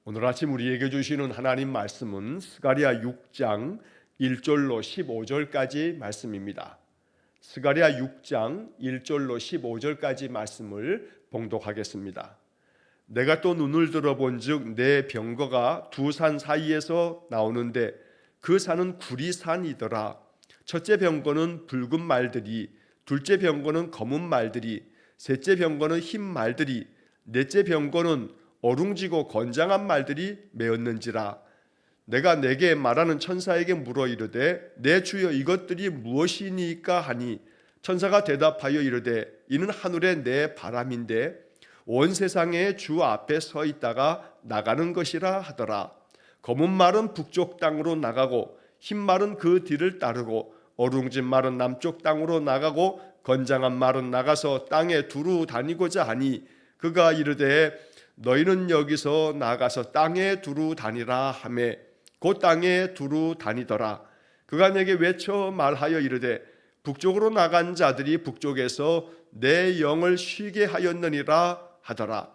오늘 아침 우리에게 주시는 하나님 말씀은 스가랴 6장 1절로 15절까지 말씀입니다. 스가랴 6장 1절로 15절까지 말씀을 봉독하겠습니다. 내가 또 눈을 들어본즉 내 병거가 두 산 사이에서 나오는데 그 산은 구리산이더라. 첫째 병거는 붉은 말들이, 둘째 병거는 검은 말들이, 셋째 병거는 흰 말들이, 넷째 병거는 어룽지고 건장한 말들이 메었는지라. 내가 내게 말하는 천사에게 물어 이르되 내 주여 이것들이 무엇이니까 하니 천사가 대답하여 이르되 이는 하늘의 내 바람인데 온 세상의 주 앞에 서 있다가 나가는 것이라 하더라. 검은 말은 북쪽 땅으로 나가고 흰 말은 그 뒤를 따르고 어룽진 말은 남쪽 땅으로 나가고 건장한 말은 나가서 땅에 두루 다니고자 하니 그가 이르되 너희는 여기서 나가서 땅에 두루 다니라 하매 곧 땅에 두루 다니더라. 그가 내게 외쳐 말하여 이르되 북쪽으로 나간 자들이 북쪽에서 내 영을 쉬게 하였느니라 하더라.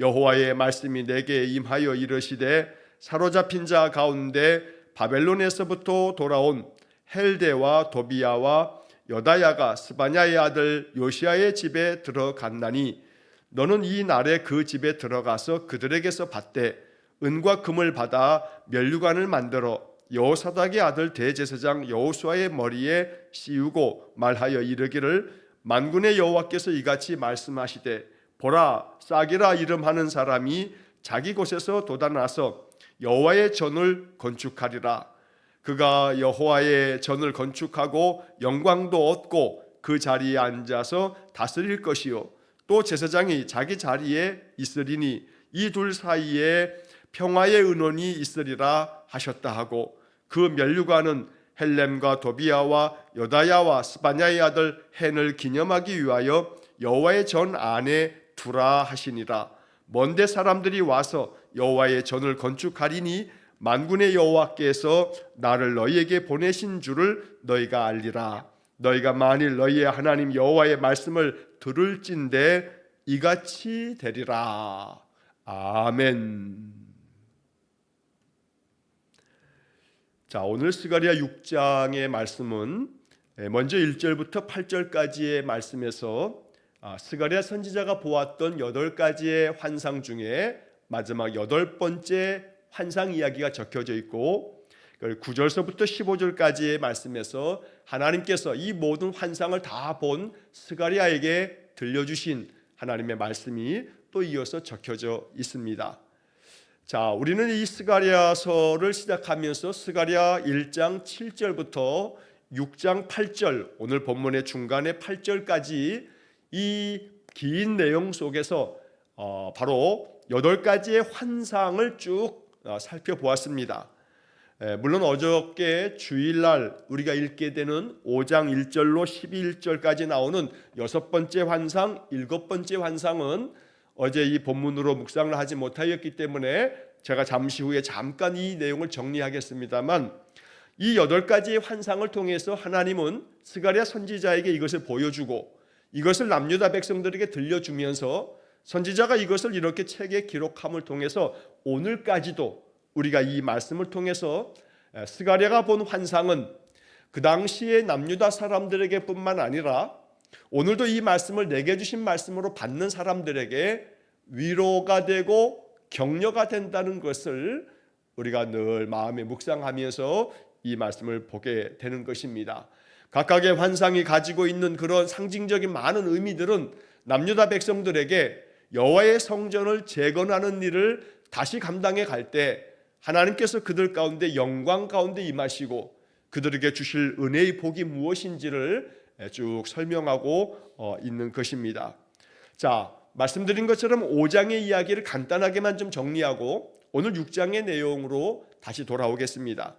여호와의 말씀이 내게 임하여 이르시되 사로잡힌 자 가운데 바벨론에서부터 돌아온 헬데와 도비야와 여다야가 스바냐의 아들 요시야의 집에 들어갔나니 너는 이 날에 그 집에 들어가서 그들에게서 받되 은과 금을 받아 면류관을 만들어 여호사닥의 아들 대제사장 여호수아의 머리에 씌우고 말하여 이르기를 만군의 여호와께서 이같이 말씀하시되 보라 싹이라 이름하는 사람이 자기 곳에서 돋아나서 여호와의 전을 건축하리라. 그가 여호와의 전을 건축하고 영광도 얻고 그 자리에 앉아서 다스릴 것이요 또 제사장이 자기 자리에 있으리니 이 둘 사이에 평화의 은원이 있으리라 하셨다 하고 그 면류관은 헬렘과 도비야와 여다야와 스바냐의 아들 헨을 기념하기 위하여 여호와의 전 안에 두라 하시니라. 먼데 사람들이 와서 여호와의 전을 건축하리니 만군의 여호와께서 나를 너희에게 보내신 줄을 너희가 알리라. 너희가 만일 너희의 하나님 여호와의 말씀을 들을진대 이같이 되리라. 아멘. 자, 오늘 스가랴 6장의 말씀은 먼저 1절부터 8절까지의 말씀에서 스가랴 선지자가 보았던 8가지의 환상 중에 마지막 8번째 환상 이야기가 적혀져 있고 9절서부터 15절까지의 말씀에서 하나님께서 이 모든 환상을 다 본 스가랴에게 들려주신 하나님의 말씀이 또 이어서 적혀져 있습니다. 자, 우리는 이 스가랴서를 시작하면서 스가랴 1장 7절부터 6장 8절, 오늘 본문의 중간에 8절까지 이 긴 내용 속에서 바로 8가지의 환상을 쭉 살펴보았습니다. 물론 어저께 주일날 우리가 읽게 되는 5장 1절로 11절까지 나오는 6번째 환상, 7번째 환상은 어제 이 본문으로 묵상을 하지 못하였기 때문에 제가 잠시 후에 잠깐 이 내용을 정리하겠습니다만 이 8가지의 환상을 통해서 하나님은 스가랴 선지자에게 이것을 보여주고 이것을 남유다 백성들에게 들려주면서 선지자가 이것을 이렇게 책에 기록함을 통해서 오늘까지도 우리가 이 말씀을 통해서 스가랴가 본 환상은 그 당시의 남유다 사람들에게 뿐만 아니라 오늘도 이 말씀을 내게 주신 말씀으로 받는 사람들에게 위로가 되고 격려가 된다는 것을 우리가 늘 마음에 묵상하면서 이 말씀을 보게 되는 것입니다. 각각의 환상이 가지고 있는 그런 상징적인 많은 의미들은 남유다 백성들에게 여호와의 성전을 재건하는 일을 다시 감당해 갈 때 하나님께서 그들 가운데 영광 가운데 임하시고 그들에게 주실 은혜의 복이 무엇인지를 쭉 설명하고 있는 것입니다. 자, 말씀드린 것처럼 5장의 이야기를 간단하게만 좀 정리하고 오늘 6장의 내용으로 다시 돌아오겠습니다.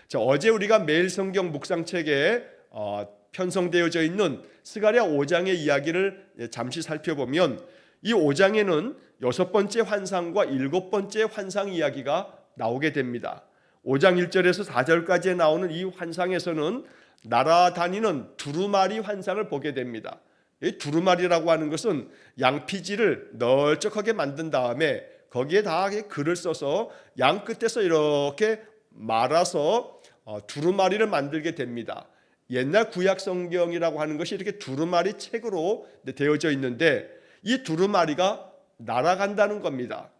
자, 어제 우리가 매일 성경 묵상책에 편성되어져 있는 스가랴 5장의 이야기를 잠시 살펴보면 이 5장에는 6번째 환상과 7번째 환상 이야기가 나오게 됩니다. 5장 1절에서 4절까지 나오는 이 환상에서는 날아다니는 두루마리 환상을 보게 됩니다. 이 두루마리라고 하는 것은 양피지를 널쩍하게 만든 다음에 거기에 다 글을 써서 양 끝에서 이렇게 말아서 두루마리를 만들게 됩니다. 옛날 구약 성경이라고 하는 것이 이렇게 두루마리 책으로 되어져 있는데 이 두루마리가 날아간다는 겁니다.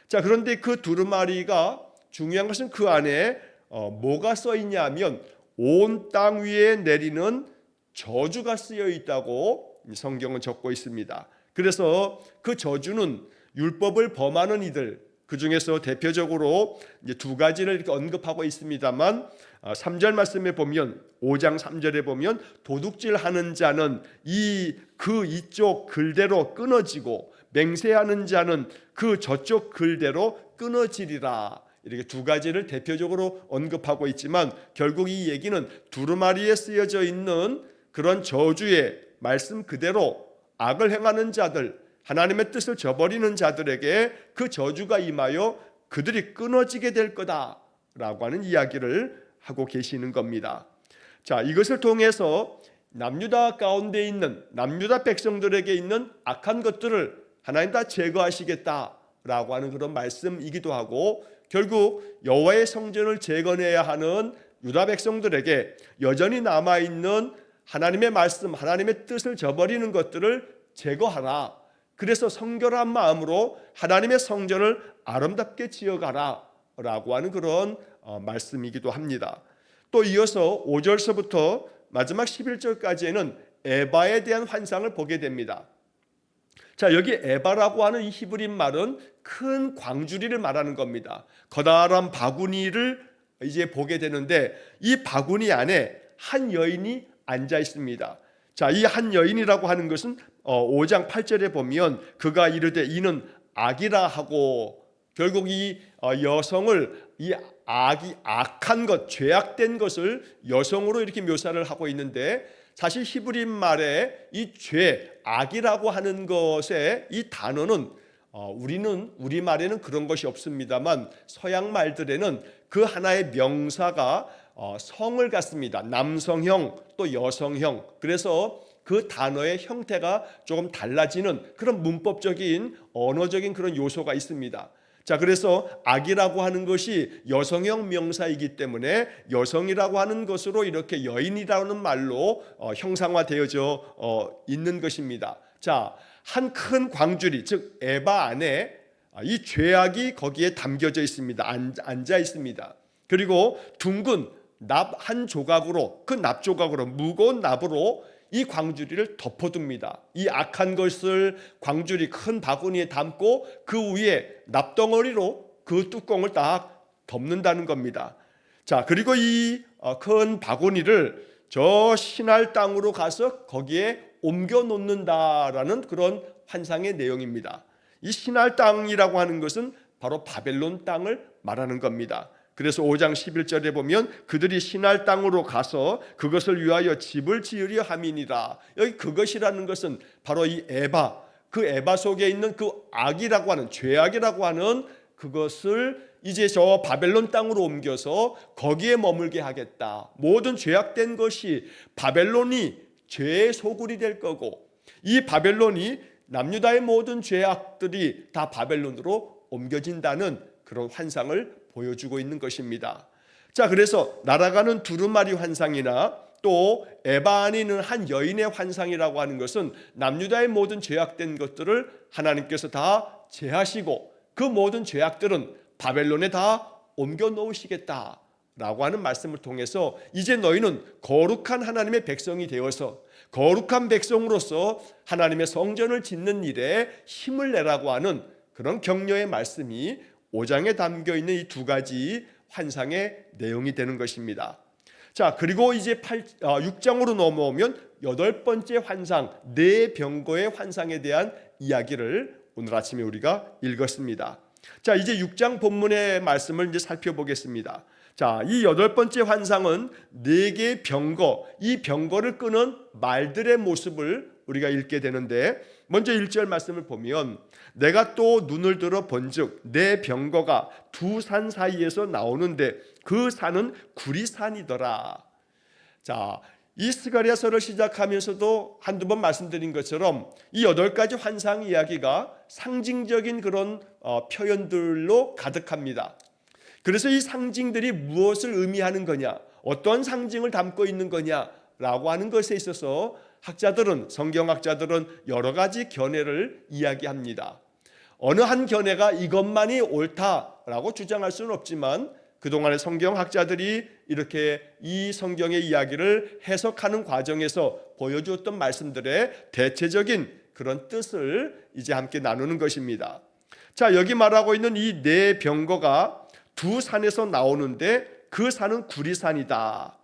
자, 그런데 그 두루마리가 중요한 것은 그 안에 뭐가 써 있냐면 온 땅 위에 내리는 저주가 쓰여 있다고 성경은 적고 있습니다. 그래서 그 저주는 율법을 범하는 이들, 그 중에서 대표적으로 이제 두 가지를 이렇게 언급하고 있습니다만 3절 말씀에 보면 5장 3절에 보면 도둑질하는 자는 이쪽 글대로 끊어지고 맹세하는 자는 그 저쪽 글대로 끊어지리라. 이렇게 두 가지를 대표적으로 언급하고 있지만 결국 이 얘기는 두루마리에 쓰여져 있는 그런 저주의 말씀 그대로 악을 행하는 자들, 하나님의 뜻을 저버리는 자들에게 그 저주가 임하여 그들이 끊어지게 될 거다라고 하는 이야기를 하고 계시는 겁니다. 자, 이것을 통해서 남유다 가운데 있는 남유다 백성들에게 있는 악한 것들을 하나님 다 제거하시겠다라고 하는 그런 말씀이기도 하고 결국 여호와의 성전을 재건해야 하는 유다 백성들에게 여전히 남아있는 하나님의 말씀, 하나님의 뜻을 저버리는 것들을 제거하라. 그래서 성결한 마음으로 하나님의 성전을 아름답게 지어가라 라고 하는 그런 말씀이기도 합니다. 또 이어서 5절서부터 마지막 11절까지에는 에바에 대한 환상을 보게 됩니다. 자, 여기 에바라고 하는 이 히브리 말은 큰 광주리를 말하는 겁니다. 커다란 바구니를 이제 보게 되는데 이 바구니 안에 한 여인이 앉아 있습니다. 자, 이 한 여인이라고 하는 것은 5장 8절에 보면 그가 이르되 이는 악이라 하고 결국 이 여성을 이 악한 것, 죄악된 것을 여성으로 이렇게 묘사를 하고 있는데 사실 히브리 말에 이 죄, 악이라고 하는 것의 이 단어는 우리 말에는 그런 것이 없습니다만 서양 말들에는 그 하나의 명사가 성을 갖습니다. 남성형 또 여성형. 그래서 그 단어의 형태가 조금 달라지는 그런 문법적인 언어적인 그런 요소가 있습니다. 자, 그래서 악이라고 하는 것이 여성형 명사이기 때문에 여성이라고 하는 것으로 이렇게 여인이라는 말로 형상화되어져 있는 것입니다. 자, 한 큰 광주리 즉 에바 안에 이 죄악이 거기에 담겨져 있습니다. 앉아 있습니다. 그리고 둥근 납 한 조각으로 그 납 조각으로 무거운 납으로 이 광주리를 덮어둡니다. 이 악한 것을 광주리 큰 바구니에 담고 그 위에 납덩어리로 그 뚜껑을 딱 덮는다는 겁니다. 자, 그리고 이 큰 바구니를 저 신할 땅으로 가서 거기에 옮겨 놓는다라는 그런 환상의 내용입니다. 이 신할 땅이라고 하는 것은 바로 바벨론 땅을 말하는 겁니다. 그래서 5장 11절에 보면 그들이 신할 땅으로 가서 그것을 위하여 집을 지으려 함이니라. 여기 그것이라는 것은 바로 이 에바, 그 에바 속에 있는 그 악이라고 하는 죄악이라고 하는 그것을 이제 저 바벨론 땅으로 옮겨서 거기에 머물게 하겠다. 모든 죄악된 것이 바벨론이 죄의 소굴이 될 거고 이 바벨론이 남유다의 모든 죄악들이 다 바벨론으로 옮겨진다는 그런 환상을 보여주고 있는 것입니다. 자, 그래서 날아가는 두루마리 환상이나 또 에바 안에 있는 한 여인의 환상이라고 하는 것은 남유다의 모든 죄악된 것들을 하나님께서 다 제하시고 그 모든 죄악들은 바벨론에 다 옮겨 놓으시겠다라고 하는 말씀을 통해서 이제 너희는 거룩한 하나님의 백성이 되어서 거룩한 백성으로서 하나님의 성전을 짓는 일에 힘을 내라고 하는 그런 격려의 말씀이 5장에 담겨 있는 이 두 가지 환상의 내용이 되는 것입니다. 자, 그리고 이제 6장으로 넘어오면 8번째 환상, 네 병거의 환상에 대한 이야기를 오늘 아침에 우리가 읽었습니다. 자, 이제 6장 본문의 말씀을 이제 살펴보겠습니다. 자, 이 8번째 환상은 4개의 병거, 이 병거를 끄는 말들의 모습을 우리가 읽게 되는데 먼저 1절 말씀을 보면 내가 또 눈을 들어 본즉 내 병거가 두 산 사이에서 나오는데 그 산은 구리산이더라. 자, 이 스가랴서를 시작하면서도 한두 번 말씀드린 것처럼 이 8가지 환상 이야기가 상징적인 그런 표현들로 가득합니다. 그래서 이 상징들이 무엇을 의미하는 거냐, 어떤 상징을 담고 있는 거냐라고 하는 것에 있어서 성경학자들은 여러 가지 견해를 이야기합니다. 어느 한 견해가 이것만이 옳다라고 주장할 수는 없지만 그동안의 성경학자들이 이렇게 이 성경의 이야기를 해석하는 과정에서 보여주었던 말씀들의 대체적인 그런 뜻을 이제 함께 나누는 것입니다. 자, 여기 말하고 있는 이 네 병거가 두 산에서 나오는데 그 산은 구리산이다.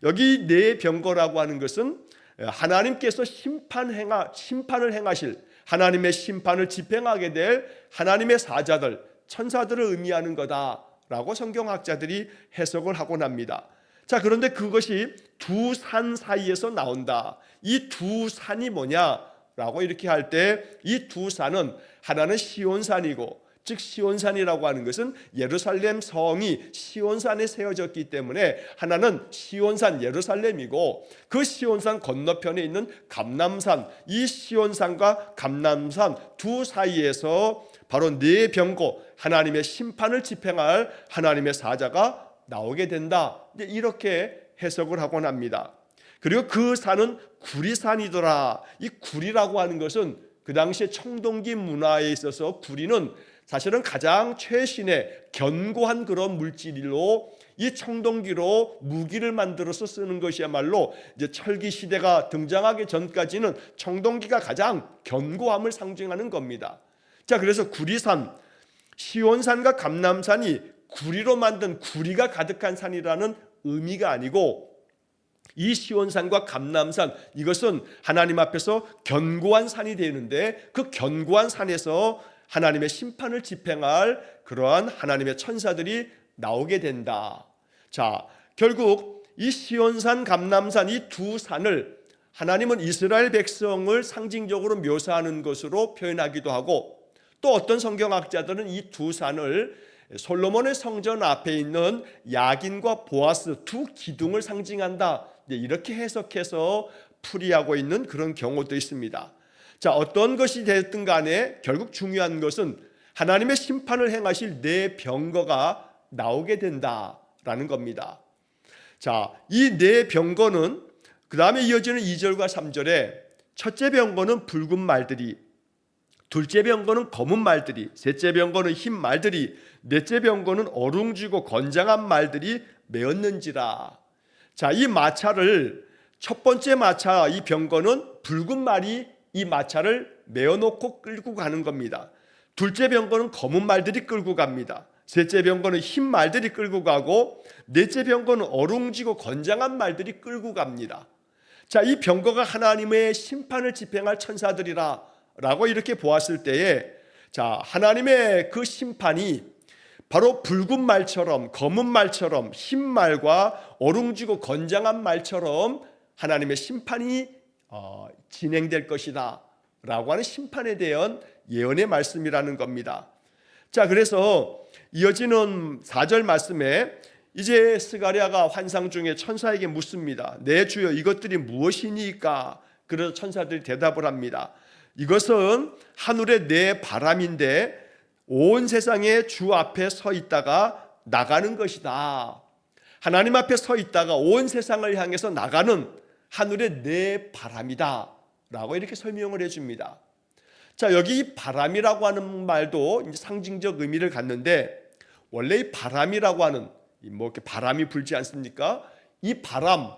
여기 네 병거라고 하는 것은 하나님께서 심판을 행하실, 하나님의 심판을 집행하게 될 하나님의 사자들, 천사들을 의미하는 거다라고 성경학자들이 해석을 하곤 합니다. 자, 그런데 그것이 두 산 사이에서 나온다. 이 두 산이 뭐냐라고 이렇게 할 때 이 두 산은 하나는 시온산이고, 즉 시온산이라고 하는 것은 예루살렘 성이 시온산에 세워졌기 때문에 하나는 시온산 예루살렘이고, 그 시온산 건너편에 있는 감람산, 이 시온산과 감람산 두 사이에서 바로 네 병거, 하나님의 심판을 집행할 하나님의 사자가 나오게 된다. 이렇게 해석을 하곤 합니다. 그리고 그 산은 구리산이더라. 이 구리라고 하는 것은 그 당시에 청동기 문화에 있어서 구리는 사실은 가장 최신의 견고한 그런 물질로, 이 청동기로 무기를 만들어서 쓰는 것이야말로 이제 철기 시대가 등장하기 전까지는 청동기가 가장 견고함을 상징하는 겁니다. 자, 그래서 구리산, 시온산과 감람산이 구리로 만든 구리가 가득한 산이라는 의미가 아니고, 이 시온산과 감람산, 이것은 하나님 앞에서 견고한 산이 되는데 그 견고한 산에서 하나님의 심판을 집행할 그러한 하나님의 천사들이 나오게 된다. 자, 결국 이 시온산, 감람산 이 두 산을 하나님은 이스라엘 백성을 상징적으로 묘사하는 것으로 표현하기도 하고, 또 어떤 성경학자들은 이 두 산을 솔로몬의 성전 앞에 있는 야긴과 보아스 두 기둥을 상징한다, 이렇게 해석해서 풀이하고 있는 그런 경우도 있습니다. 자, 어떤 것이 됐든 간에 결국 중요한 것은 하나님의 심판을 행하실 네 병거가 나오게 된다라는 겁니다. 자, 이 네 병거는 그 다음에 이어지는 2절과 3절에 첫째 병거는 붉은 말들이, 둘째 병거는 검은 말들이, 셋째 병거는 흰 말들이, 넷째 병거는 어룽지고 건장한 말들이 메었는지라. 자, 이 마차를, 첫 번째 마차 이 병거는 붉은 말이 이 마차를 메어놓고 끌고 가는 겁니다. 둘째 병거는 검은 말들이 끌고 갑니다. 셋째 병거는 흰 말들이 끌고 가고, 넷째 병거는 어룽지고 건장한 말들이 끌고 갑니다. 자, 이 병거가 하나님의 심판을 집행할 천사들이라 라고 이렇게 보았을 때에, 자, 하나님의 그 심판이 바로 붉은 말처럼, 검은 말처럼, 흰 말과 어룽지고 건장한 말처럼 하나님의 심판이 진행될 것이다 라고 하는 심판에 대한 예언의 말씀이라는 겁니다. 자, 그래서 이어지는 4절 말씀에 이제 스가랴가 환상 중에 천사에게 묻습니다. 내 주여, 이것들이 무엇이니까? 그래서 천사들이 대답을 합니다. 이것은 하늘의 네 바람인데 온 세상의 주 앞에 서 있다가 나가는 것이다. 하나님 앞에 서 있다가 온 세상을 향해서 나가는 하늘의 네 바람이다 라고 이렇게 설명을 해줍니다. 자, 여기 이 바람이라고 하는 말도 이제 상징적 의미를 갖는데, 원래 이 바람이라고 하는, 뭐 이렇게 바람이 불지 않습니까? 이 바람,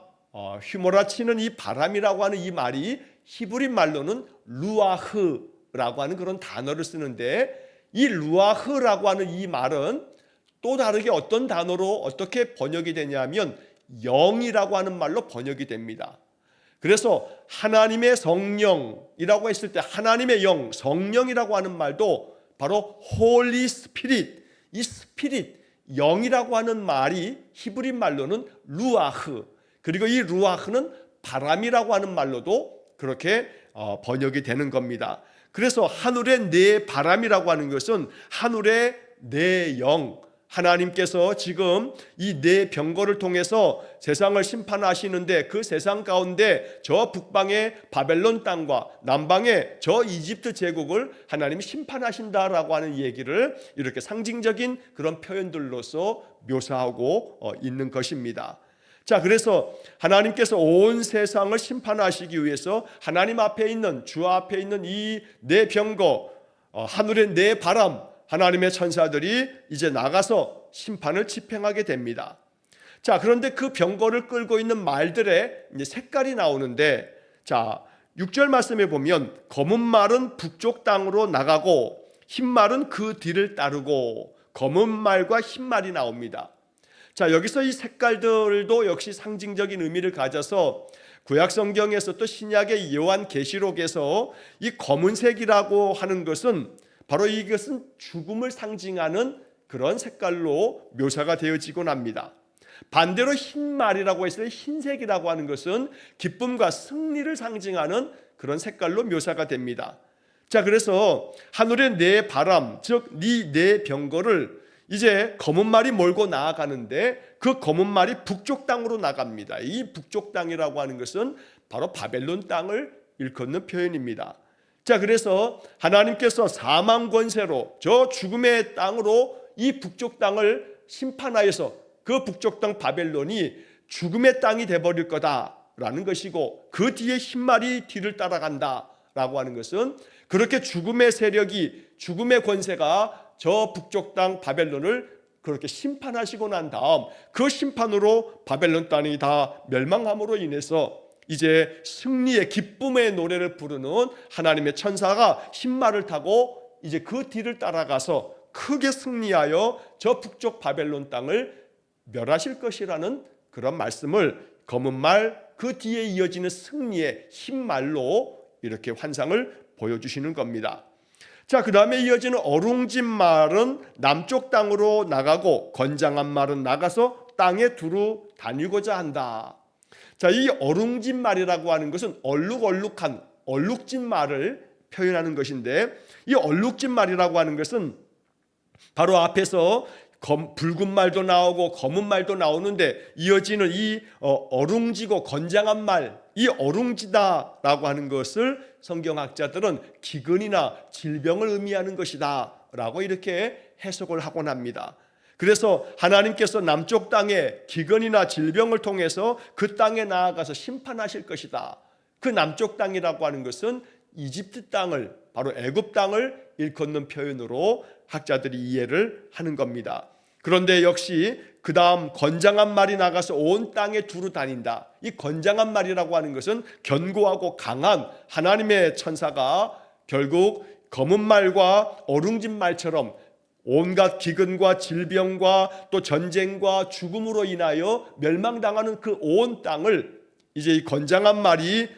휘몰아치는 이 바람이라고 하는 이 말이 히브리 말로는 루아흐라고 하는 그런 단어를 쓰는데, 이 루아흐라고 하는 이 말은 또 다르게 어떤 단어로 어떻게 번역이 되냐면 영이라고 하는 말로 번역이 됩니다. 그래서 하나님의 성령이라고 했을 때 하나님의 영, 성령이라고 하는 말도 바로 Holy Spirit, 이 스피릿, 영이라고 하는 말이 히브리 말로는 루아흐, 그리고 이 루아흐는 바람이라고 하는 말로도 그렇게 번역이 되는 겁니다. 그래서 하늘의 네 바람이라고 하는 것은 하늘의 네 영, 하나님께서 지금 이 네 병거를 통해서 세상을 심판하시는데 그 세상 가운데 저 북방의 바벨론 땅과 남방의 저 이집트 제국을 하나님이 심판하신다라고 하는 얘기를 이렇게 상징적인 그런 표현들로서 묘사하고 있는 것입니다. 자, 그래서 하나님께서 온 세상을 심판하시기 위해서 하나님 앞에 있는, 주 앞에 있는 이 네 병거, 하늘의 네 바람, 하나님의 천사들이 이제 나가서 심판을 집행하게 됩니다. 자, 그런데 그 병거를 끌고 있는 말들의 이제 색깔이 나오는데, 자, 6절 말씀에 보면 검은 말은 북쪽 땅으로 나가고 흰 말은 그 뒤를 따르고, 검은 말과 흰 말이 나옵니다. 자, 여기서 이 색깔들도 역시 상징적인 의미를 가져서 구약 성경에서 또 신약의 요한계시록에서 이 검은색이라고 하는 것은 바로 이것은 죽음을 상징하는 그런 색깔로 묘사가 되어지곤 합니다. 반대로 흰 말이라고 했을 때 흰색이라고 하는 것은 기쁨과 승리를 상징하는 그런 색깔로 묘사가 됩니다. 자, 그래서 하늘의 네 바람, 즉 네 병거를 이제 검은 말이 몰고 나아가는데 그 검은 말이 북쪽 땅으로 나갑니다. 이 북쪽 땅이라고 하는 것은 바로 바벨론 땅을 일컫는 표현입니다. 자, 그래서 하나님께서 사망 권세로 저 죽음의 땅으로 이 북쪽 땅을 심판하여서 그 북쪽 땅 바벨론이 죽음의 땅이 되어버릴 거다라는 것이고, 그 뒤에 흰 말이 뒤를 따라간다라고 하는 것은 그렇게 죽음의 세력이, 죽음의 권세가 저 북쪽 땅 바벨론을 그렇게 심판하시고 난 다음 그 심판으로 바벨론 땅이 다 멸망함으로 인해서 이제 승리의 기쁨의 노래를 부르는 하나님의 천사가 흰 말을 타고 이제 그 뒤를 따라가서 크게 승리하여 저 북쪽 바벨론 땅을 멸하실 것이라는 그런 말씀을 검은 말, 그 뒤에 이어지는 승리의 흰 말로 이렇게 환상을 보여주시는 겁니다. 자, 그 다음에 이어지는 어룽진 말은 남쪽 땅으로 나가고 건장한 말은 나가서 땅에 두루 다니고자 한다. 자, 이 어룽진 말이라고 하는 것은 얼룩얼룩한, 얼룩진 말을 표현하는 것인데, 이 얼룩진 말이라고 하는 것은 바로 앞에서 붉은 말도 나오고 검은 말도 나오는데 이어지는 이 어룽지고 건장한 말, 이 어룽지다라고 하는 것을 성경학자들은 기근이나 질병을 의미하는 것이다 라고 이렇게 해석을 하곤 합니다. 그래서 하나님께서 남쪽 땅에 기근이나 질병을 통해서 그 땅에 나아가서 심판하실 것이다. 그 남쪽 땅이라고 하는 것은 이집트 땅을, 바로 애굽 땅을 일컫는 표현으로 학자들이 이해를 하는 겁니다. 그런데 역시 그 다음 건장한 말이 나가서 온 땅에 두루 다닌다. 이 건장한 말이라고 하는 것은 견고하고 강한 하나님의 천사가 결국 검은 말과 어룽진 말처럼 온갖 기근과 질병과 또 전쟁과 죽음으로 인하여 멸망당하는 그 온 땅을 이제 이 건장한 말이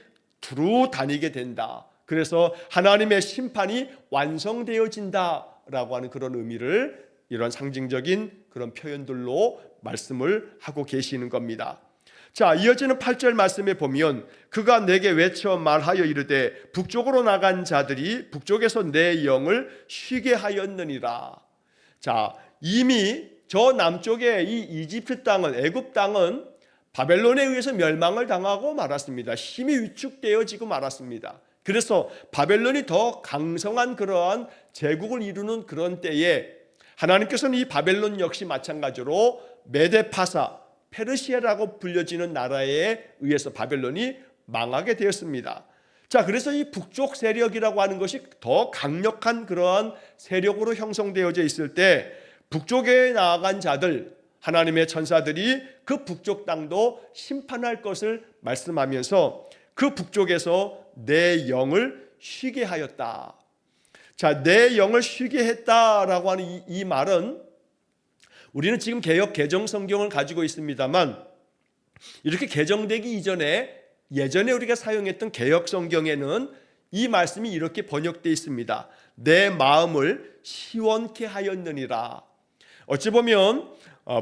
두루 다니게 된다. 그래서 하나님의 심판이 완성되어진다라고 하는 그런 의미를 이런 상징적인 그런 표현들로 말씀을 하고 계시는 겁니다. 자, 이어지는 8절 말씀에 보면 그가 내게 외쳐 말하여 이르되 북쪽으로 나간 자들이 북쪽에서 내 영을 쉬게 하였느니라. 자, 이미 저 남쪽의 이 이집트 땅은, 애굽 땅은 바벨론에 의해서 멸망을 당하고 말았습니다. 힘이 위축되어지고 말았습니다. 그래서 바벨론이 더 강성한 그러한 제국을 이루는 그런 때에 하나님께서는 이 바벨론 역시 마찬가지로 메데파사, 페르시아라고 불려지는 나라에 의해서 바벨론이 망하게 되었습니다. 자, 그래서 이 북쪽 세력이라고 하는 것이 더 강력한 그러한 세력으로 형성되어져 있을 때 북쪽에 나아간 자들, 하나님의 천사들이 그 북쪽 땅도 심판할 것을 말씀하면서 그 북쪽에서 내 영을 쉬게 하였다. 자, 내 영을 쉬게 했다라고 하는 이 말은 우리는 지금 개역 개정 성경을 가지고 있습니다만 이렇게 개정되기 이전에 예전에 우리가 사용했던 개역 성경에는 이 말씀이 이렇게 번역되어 있습니다. 내 마음을 시원케 하였느니라. 어찌 보면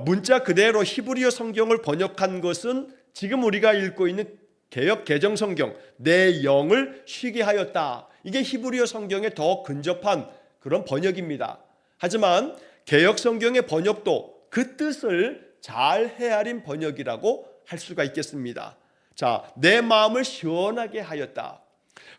문자 그대로 히브리어 성경을 번역한 것은 지금 우리가 읽고 있는 개역 개정 성경, 내 영을 쉬게 하였다. 이게 히브리어 성경에 더 근접한 그런 번역입니다. 하지만 개역 성경의 번역도 그 뜻을 잘 헤아린 번역이라고 할 수가 있겠습니다. 자, 내 마음을 시원하게 하였다.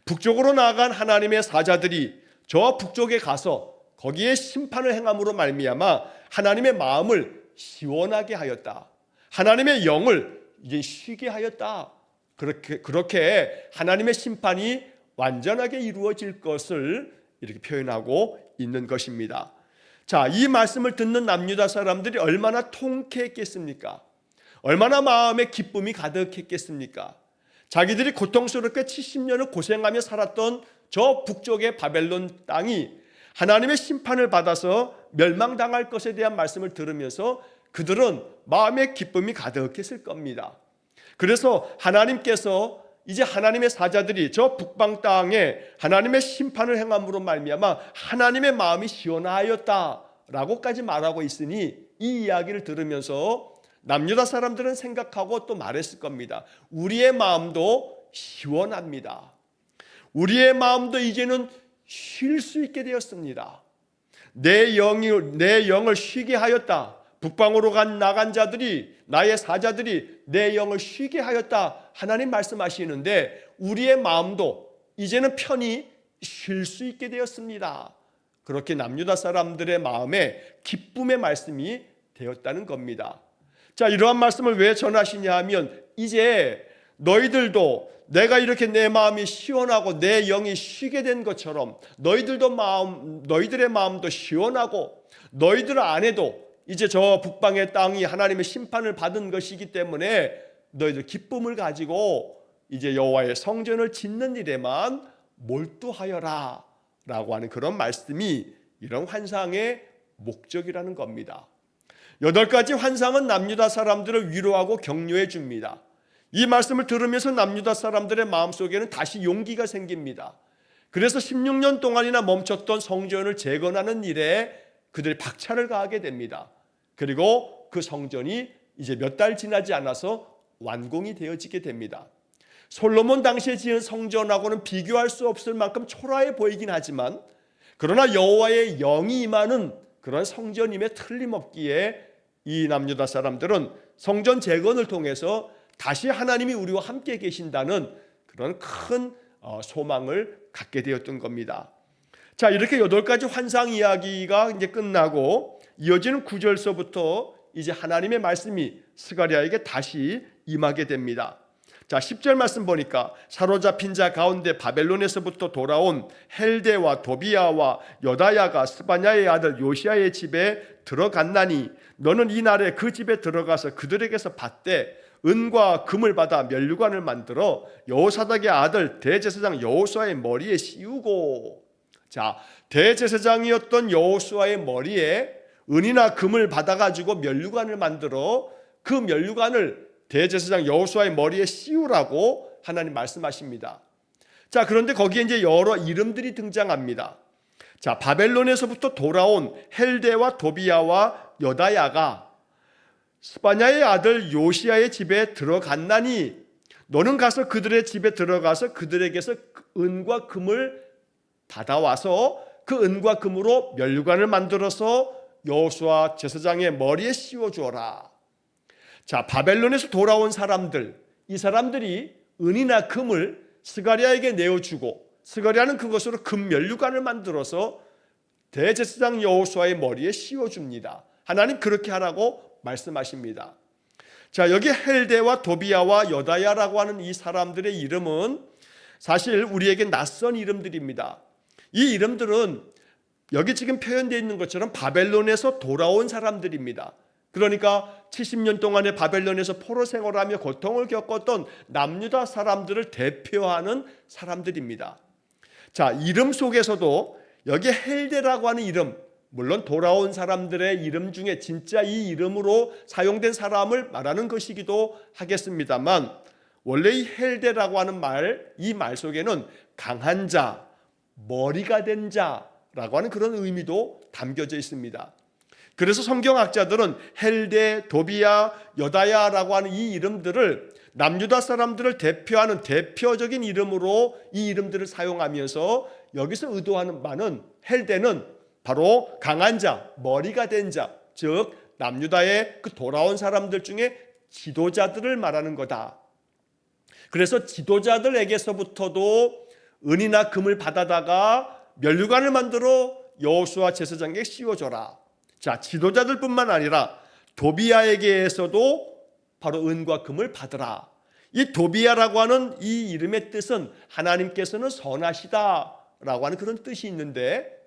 북쪽으로 나아간 하나님의 사자들이 저 북쪽에 가서 거기에 심판을 행함으로 말미암아 하나님의 마음을 시원하게 하였다. 하나님의 영을 이제 쉬게 하였다. 그렇게 하나님의 심판이 완전하게 이루어질 것을 이렇게 표현하고 있는 것입니다. 자, 이 말씀을 듣는 남유다 사람들이 얼마나 통쾌했겠습니까? 얼마나 마음에 기쁨이 가득했겠습니까? 자기들이 고통스럽게 70년을 고생하며 살았던 저 북쪽의 바벨론 땅이 하나님의 심판을 받아서 멸망당할 것에 대한 말씀을 들으면서 그들은 마음의 기쁨이 가득했을 겁니다. 그래서 하나님께서 이제 하나님의 사자들이 저 북방 땅에 하나님의 심판을 행함으로 말미암아 하나님의 마음이 시원하였다라고까지 말하고 있으니 이 이야기를 들으면서 남유다 사람들은 생각하고 또 말했을 겁니다. 우리의 마음도 시원합니다. 우리의 마음도 이제는 쉴 수 있게 되었습니다. 내 영을 쉬게 하였다. 북방으로 나간 자들이, 나의 사자들이 내 영을 쉬게 하였다. 하나님 말씀하시는데 우리의 마음도 이제는 편히 쉴 수 있게 되었습니다. 그렇게 남유다 사람들의 마음에 기쁨의 말씀이 되었다는 겁니다. 자, 이러한 말씀을 왜 전하시냐 하면 이제 너희들도 내가 이렇게 내 마음이 시원하고 내 영이 쉬게 된 것처럼 너희들의 마음도 시원하고 너희들 안에도 이제 저 북방의 땅이 하나님의 심판을 받은 것이기 때문에 너희들 기쁨을 가지고 이제 여호와의 성전을 짓는 일에만 몰두하여라 라고 하는 그런 말씀이 이런 환상의 목적이라는 겁니다. 8가지 환상은 남유다 사람들을 위로하고 격려해 줍니다. 이 말씀을 들으면서 남유다 사람들의 마음속에는 다시 용기가 생깁니다. 그래서 16년 동안이나 멈췄던 성전을 재건하는 일에 그들이 박차를 가하게 됩니다. 그리고 그 성전이 이제 몇 달 지나지 않아서 완공이 되어지게 됩니다. 솔로몬 당시에 지은 성전하고는 비교할 수 없을 만큼 초라해 보이긴 하지만 그러나 여호와의 영이 임하는 그런 성전임에 틀림없기에 이 남유다 사람들은 성전 재건을 통해서 다시 하나님이 우리와 함께 계신다는 그런 큰 소망을 갖게 되었던 겁니다. 자, 이렇게 8가지 환상 이야기가 이제 끝나고 이어지는 9절서부터 이제 하나님의 말씀이 스가랴에게 다시 임하게 됩니다. 자, 10절 말씀 보니까 사로잡힌 자 가운데 바벨론에서부터 돌아온 헬데와 도비야와 여다야가 스바냐의 아들 요시야의 집에 들어갔나니 너는 이 날에 그 집에 들어가서 그들에게서 받되 은과 금을 받아 면류관을 만들어 여호사닥의 아들 대제사장 여호수아의 머리에 씌우고, 자, 대제사장이었던 여호수아의 머리에 은이나 금을 받아가지고 면류관을 만들어 그 면류관을 대제사장 여호수아의 머리에 씌우라고 하나님 말씀하십니다. 자, 그런데 거기에 이제 여러 이름들이 등장합니다. 자, 바벨론에서부터 돌아온 헬데와 도비야와 여다야가 스바냐의 아들 요시야의 집에 들어갔나니 너는 가서 그들의 집에 들어가서 그들에게서 은과 금을 받아와서 그 은과 금으로 면류관을 만들어서 여호수아 제사장의 머리에 씌워 주어라. 자, 바벨론에서 돌아온 사람들, 이 사람들이 은이나 금을 스가랴에게 내어주고 스가랴는 그것으로 금 면류관을 만들어서 대제사장 여호수아의 머리에 씌워줍니다. 하나님 그렇게 하라고 말씀하십니다. 자, 여기 헬데와 도비야와 여다야라고 하는 이 사람들의 이름은 사실 우리에게 낯선 이름들입니다. 이 이름들은 여기 지금 표현되어 있는 것처럼 바벨론에서 돌아온 사람들입니다. 그러니까 70년 동안의 바벨론에서 포로 생활하며 고통을 겪었던 남유다 사람들을 대표하는 사람들입니다. 자, 이름 속에서도 여기 헬데라고 하는 이름, 물론 돌아온 사람들의 이름 중에 진짜 이 이름으로 사용된 사람을 말하는 것이기도 하겠습니다만 원래 이 헬데라고 하는 이 말 속에는 강한 자, 머리가 된 자라고 하는 그런 의미도 담겨져 있습니다. 그래서 성경학자들은 헬데, 도비야, 여다야라고 하는 이 이름들을 남유다 사람들을 대표하는 대표적인 이름으로 이 이름들을 사용하면서 여기서 의도하는 바는 헬데는 바로 강한 자, 머리가 된 자, 즉 남유다의 그 돌아온 사람들 중에 지도자들을 말하는 거다. 그래서 지도자들에게서부터도 은이나 금을 받아다가 면류관을 만들어 여호수아 제사장에게 씌워줘라. 자, 지도자들뿐만 아니라 도비야에게서도 바로 은과 금을 받으라. 이 도비야라고 하는 이 이름의 뜻은 하나님께서는 선하시다라고 하는 그런 뜻이 있는데,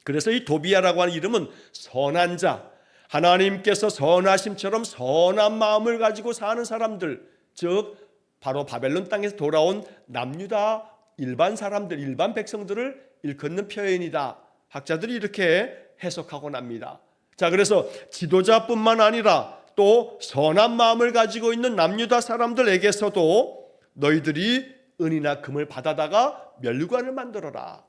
그래서 이 도비야라고 하는 이름은 선한 자, 하나님께서 선하심처럼 선한 마음을 가지고 사는 사람들, 즉 바로 바벨론 땅에서 돌아온 남유다 일반 사람들, 일반 백성들을 일컫는 표현이다. 학자들이 이렇게 해석하곤 합니다. 자, 그래서 지도자뿐만 아니라 또 선한 마음을 가지고 있는 남유다 사람들에게서도 너희들이 은이나 금을 받아다가 면류관을 만들어라.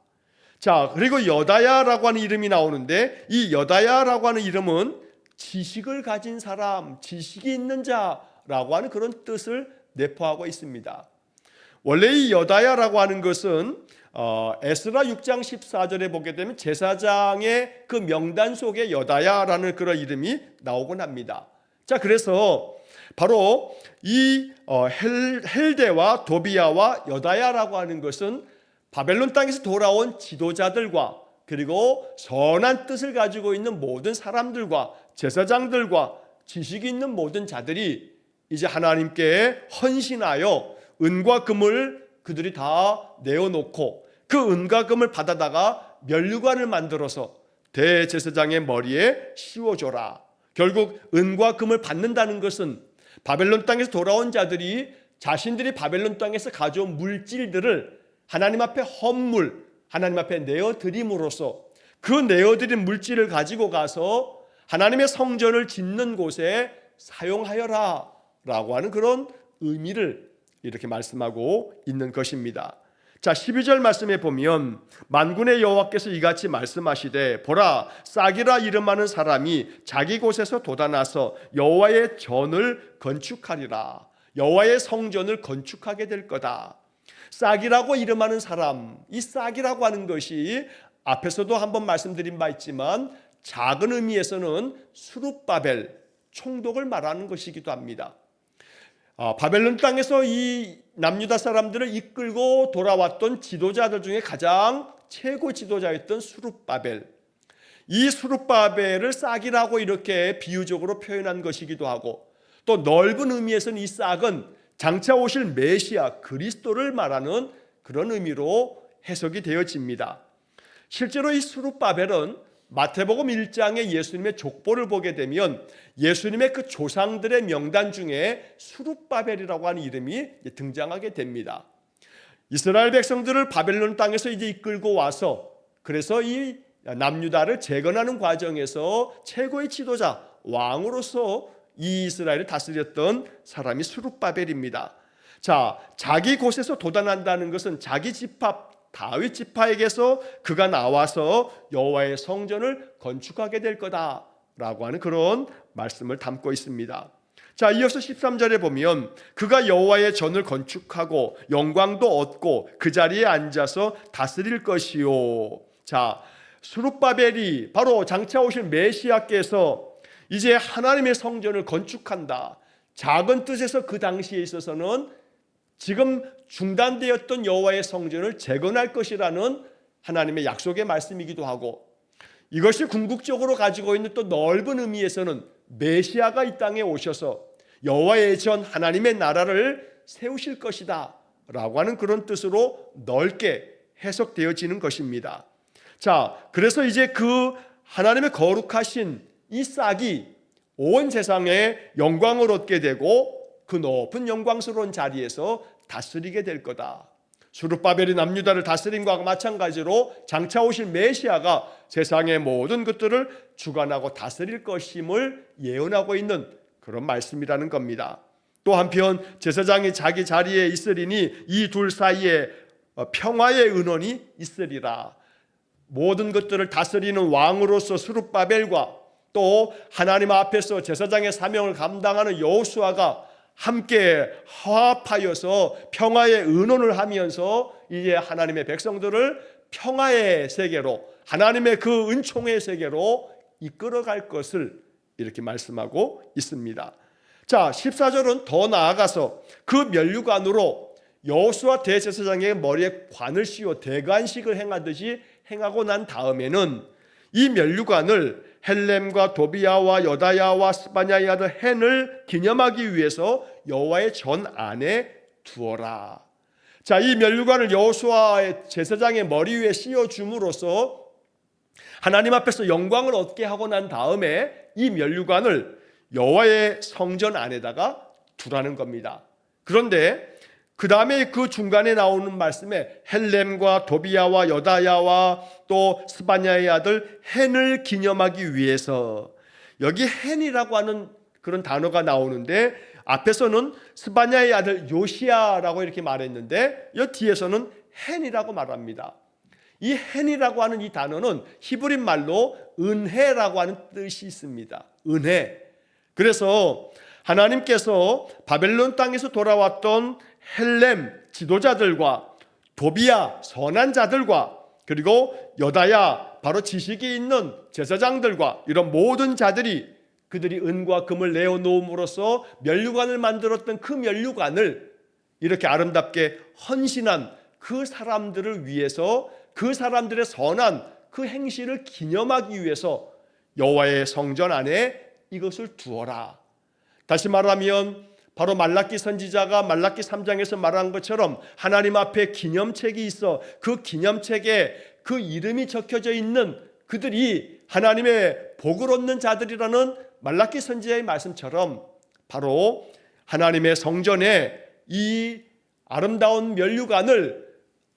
자, 그리고 여다야라고 하는 이름이 나오는데, 이 여다야라고 하는 이름은 지식을 가진 사람, 지식이 있는 자라고 하는 그런 뜻을 내포하고 있습니다. 원래 이 여다야라고 하는 것은 에스라 6장 14절에 보게 되면 제사장의 그 명단 속에 여다야라는 그런 이름이 나오곤 합니다. 자, 그래서 바로 이 헬데와 도비야와 여다야라고 하는 것은 바벨론 땅에서 돌아온 지도자들과 그리고 선한 뜻을 가지고 있는 모든 사람들과 제사장들과 지식이 있는 모든 자들이 이제 하나님께 헌신하여 은과 금을 그들이 다 내어놓고 그 은과 금을 받아다가 면류관을 만들어서 대제사장의 머리에 씌워줘라. 결국 은과 금을 받는다는 것은 바벨론 땅에서 돌아온 자들이 자신들이 바벨론 땅에서 가져온 물질들을 하나님 앞에 헌물, 하나님 앞에 내어드림으로써 그 내어드린 물질을 가지고 가서 하나님의 성전을 짓는 곳에 사용하여라 라고 하는 그런 의미를 이렇게 말씀하고 있는 것입니다. 자, 12절 말씀에 보면 만군의 여호와께서 이같이 말씀하시되 보라, 싹이라 이름하는 사람이 자기 곳에서 돋아나서 여호와의 전을 건축하리라. 여호와의 성전을 건축하게 될 거다. 싹이라고 이름하는 사람, 이 싹이라고 하는 것이 앞에서도 한번 말씀드린 바 있지만 작은 의미에서는 수룹바벨, 총독을 말하는 것이기도 합니다. 바벨론 땅에서 이 남유다 사람들을 이끌고 돌아왔던 지도자들 중에 가장 최고 지도자였던 수룹바벨, 이 수룹바벨을 싹이라고 이렇게 비유적으로 표현한 것이기도 하고, 또 넓은 의미에서는 이 싹은 장차 오실 메시아 그리스도를 말하는 그런 의미로 해석이 되어집니다. 실제로 이 수룹바벨은 마태복음 1장에 예수님의 족보를 보게 되면 예수님의 그 조상들의 명단 중에 수룹바벨이라고 하는 이름이 등장하게 됩니다. 이스라엘 백성들을 바벨론 땅에서 이제 이끌고 와서 그래서 이 남유다를 재건하는 과정에서 최고의 지도자, 왕으로서 이 이스라엘을 다스렸던 사람이 수룹바벨입니다. 자, 자기 곳에서 돋아난다는 것은 자기 집합 다윗 지파에게서 그가 나와서 여호와의 성전을 건축하게 될 거다라고 하는 그런 말씀을 담고 있습니다. 자, 이어서 13절에 보면 그가 여호와의 전을 건축하고 영광도 얻고 그 자리에 앉아서 다스릴 것이요. 자, 수룹바벨이 바로 장차 오실 메시아께서 이제 하나님의 성전을 건축한다. 작은 뜻에서 그 당시에 있어서는 지금 중단되었던 여호와의 성전을 재건할 것이라는 하나님의 약속의 말씀이기도 하고, 이것이 궁극적으로 가지고 있는 또 넓은 의미에서는 메시아가 이 땅에 오셔서 여호와의 전 하나님의 나라를 세우실 것이다 라고 하는 그런 뜻으로 넓게 해석되어지는 것입니다. 자, 그래서 이제 그 하나님의 거룩하신 이 싹이 온 세상에 영광을 얻게 되고 그 높은 영광스러운 자리에서 다스리게 될 거다. 수룹바벨이 남유다를 다스림과 마찬가지로 장차 오실 메시아가 세상의 모든 것들을 주관하고 다스릴 것임을 예언하고 있는 그런 말씀이라는 겁니다. 또 한편 제사장이 자기 자리에 있으리니 이 둘 사이에 평화의 은원이 있으리라. 모든 것들을 다스리는 왕으로서 수룹바벨과 또 하나님 앞에서 제사장의 사명을 감당하는 여호수아가 함께 화합하여서 평화의 의논을 하면서 이제 하나님의 백성들을 평화의 세계로, 하나님의 그 은총의 세계로 이끌어갈 것을 이렇게 말씀하고 있습니다. 자, 14절은 더 나아가서 그 면류관으로 여호수아 대제사장의 머리에 관을 씌워 대관식을 행하듯이 행하고 난 다음에는 이 면류관을 헬렘과 도비야와 여다야와 스바냐의 아들 헨을 기념하기 위해서 여호와의 전 안에 두어라. 자, 이 면류관을 여호수아의 제사장의 머리 위에 씌워 줌으로써 하나님 앞에서 영광을 얻게 하고 난 다음에 이 면류관을 여호와의 성전 안에다가 두라는 겁니다. 그런데 그 다음에 그 중간에 나오는 말씀에 헬렘과 도비야와 여다야와 또 스바냐의 아들 헨을 기념하기 위해서, 여기 헨이라고 하는 그런 단어가 나오는데 앞에서는 스바냐의 아들 요시야라고 이렇게 말했는데 이 뒤에서는 헨이라고 말합니다. 이 헨이라고 하는 이 단어는 히브리 말로 은혜라고 하는 뜻이 있습니다. 은혜. 그래서 하나님께서 바벨론 땅에서 돌아왔던 헬렘 지도자들과 도비야 선한 자들과 그리고 여다야 바로 지식이 있는 제사장들과 이런 모든 자들이 그들이 은과 금을 내어놓음으로써 면류관을 만들었던 그 면류관을 이렇게 아름답게 헌신한 그 사람들을 위해서, 그 사람들의 선한 그 행실을 기념하기 위해서 여호와의 성전 안에 이것을 두어라. 다시 말하면 바로 말라기 선지자가 말라기 3장에서 말한 것처럼 하나님 앞에 기념책이 있어 그 기념책에 그 이름이 적혀져 있는 그들이 하나님의 복을 얻는 자들이라는 말라기 선지자의 말씀처럼 바로 하나님의 성전에 이 아름다운 면류관을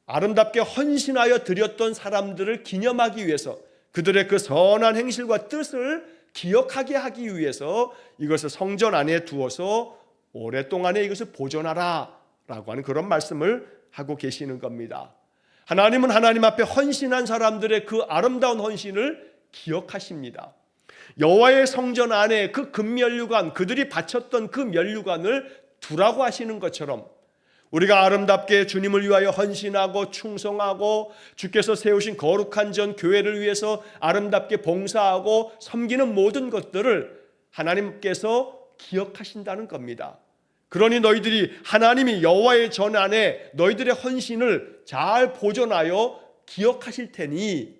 아름답게 헌신하여 드렸던 사람들을 기념하기 위해서, 그들의 그 선한 행실과 뜻을 기억하게 하기 위해서 이것을 성전 안에 두어서 오랫동안에 이것을 보존하라 라고 하는 그런 말씀을 하고 계시는 겁니다. 하나님은 하나님 앞에 헌신한 사람들의 그 아름다운 헌신을 기억하십니다. 여호와의 성전 안에 그 금면류관, 그들이 바쳤던 그 면류관을 두라고 하시는 것처럼 우리가 아름답게 주님을 위하여 헌신하고 충성하고 주께서 세우신 거룩한 전 교회를 위해서 아름답게 봉사하고 섬기는 모든 것들을 하나님께서 기억하신다는 겁니다. 그러니 너희들이 하나님이 여호와의 전 안에 너희들의 헌신을 잘 보존하여 기억하실 테니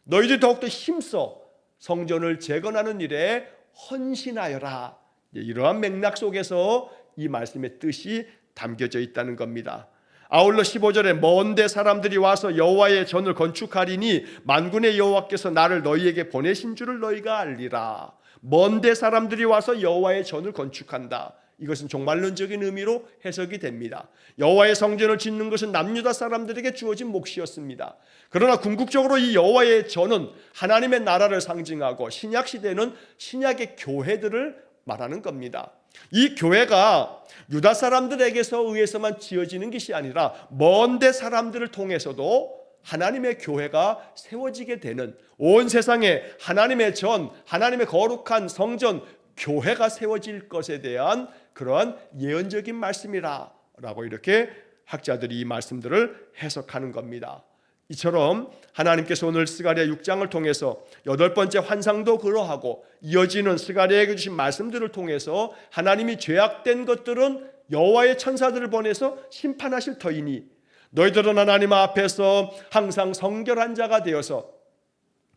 너희들이 더욱더 힘써 성전을 재건하는 일에 헌신하여라. 이러한 맥락 속에서 이 말씀의 뜻이 담겨져 있다는 겁니다. 아울러 15절에 먼데 사람들이 와서 여호와의 전을 건축하리니 만군의 여호와께서 나를 너희에게 보내신 줄을 너희가 알리라. 먼데 사람들이 와서 여호와의 전을 건축한다. 이것은 종말론적인 의미로 해석이 됩니다. 여호와의 성전을 짓는 것은 남유다 사람들에게 주어진 몫이었습니다. 그러나 궁극적으로 이 여호와의 전은 하나님의 나라를 상징하고 신약 시대는 신약의 교회들을 말하는 겁니다. 이 교회가 유다 사람들에게서 의해서만 지어지는 것이 아니라 먼데 사람들을 통해서도 하나님의 교회가 세워지게 되는, 온 세상에 하나님의 전, 하나님의 거룩한 성전, 교회가 세워질 것에 대한 그러한 예언적인 말씀이라고 이렇게 학자들이 이 말씀들을 해석하는 겁니다. 이처럼 하나님께서 오늘 스가랴 6장을 통해서 8번째 환상도 그러하고 이어지는 스가랴에게 주신 말씀들을 통해서 하나님이 죄악된 것들은 여호와의 천사들을 보내서 심판하실 터이니 너희들은 하나님 앞에서 항상 성결한 자가 되어서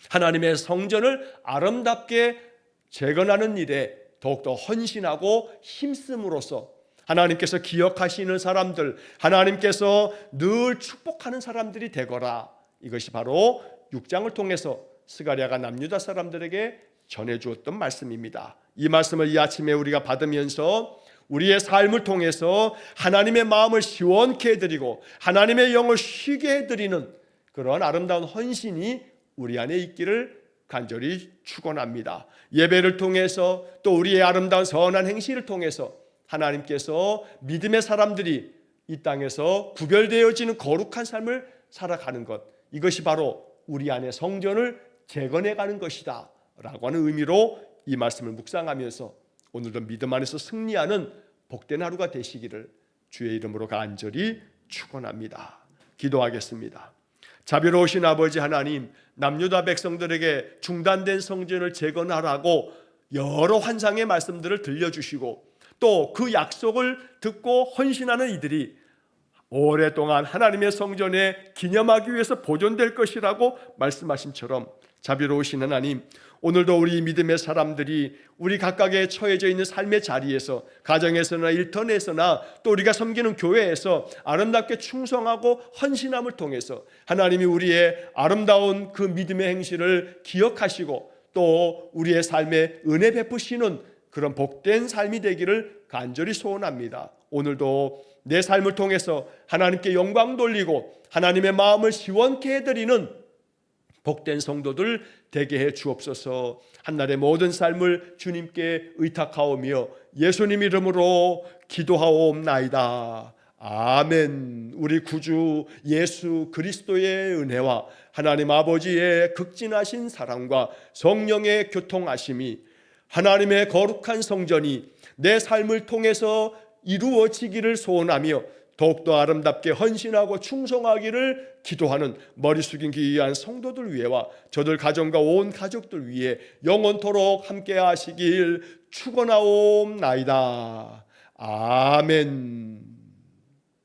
하나님의 성전을 아름답게 재건하는 일에 더욱더 헌신하고 힘씀으로써 하나님께서 기억하시는 사람들, 하나님께서 늘 축복하는 사람들이 되거라. 이것이 바로 6장을 통해서 스가랴가 남유다 사람들에게 전해주었던 말씀입니다. 이 말씀을 이 아침에 우리가 받으면서 우리의 삶을 통해서 하나님의 마음을 시원케 해드리고 하나님의 영을 쉬게 해드리는 그런 아름다운 헌신이 우리 안에 있기를 간절히 축원합니다. 예배를 통해서 또 우리의 아름다운 선한 행실을 통해서 하나님께서 믿음의 사람들이 이 땅에서 구별되어지는 거룩한 삶을 살아가는 것, 이것이 바로 우리 안에 성전을 재건해가는 것이다 라고 하는 의미로 이 말씀을 묵상하면서 오늘도 믿음 안에서 승리하는 복된 하루가 되시기를 주의 이름으로 간절히 축원합니다. 기도하겠습니다. 자비로우신 아버지 하나님, 남유다 백성들에게 중단된 성전을 재건하라고 여러 환상의 말씀들을 들려주시고 또 그 약속을 듣고 헌신하는 이들이 오랫동안 하나님의 성전에 기념하기 위해서 보존될 것이라고 말씀하심처럼 자비로우신 하나님, 오늘도 우리 믿음의 사람들이 우리 각각의 처해져 있는 삶의 자리에서, 가정에서나 일터에서나 또 우리가 섬기는 교회에서 아름답게 충성하고 헌신함을 통해서 하나님이 우리의 아름다운 그 믿음의 행실을 기억하시고 또 우리의 삶에 은혜 베푸시는 그런 복된 삶이 되기를 간절히 소원합니다. 오늘도 내 삶을 통해서 하나님께 영광 돌리고 하나님의 마음을 시원케 해드리는 복된 성도들 되게 해 주옵소서. 한날의 모든 삶을 주님께 의탁하오며 예수님 이름으로 기도하옵나이다. 아멘. 우리 구주 예수 그리스도의 은혜와 하나님 아버지의 극진하신 사랑과 성령의 교통하심이, 하나님의 거룩한 성전이 내 삶을 통해서 이루어지기를 소원하며 더욱더 아름답게 헌신하고 충성하기를 기도하는 머리 숙인 귀한 성도들 위해와 저들 가정과 온 가족들 위해 영원토록 함께 하시길 축원하옵나이다. 아멘.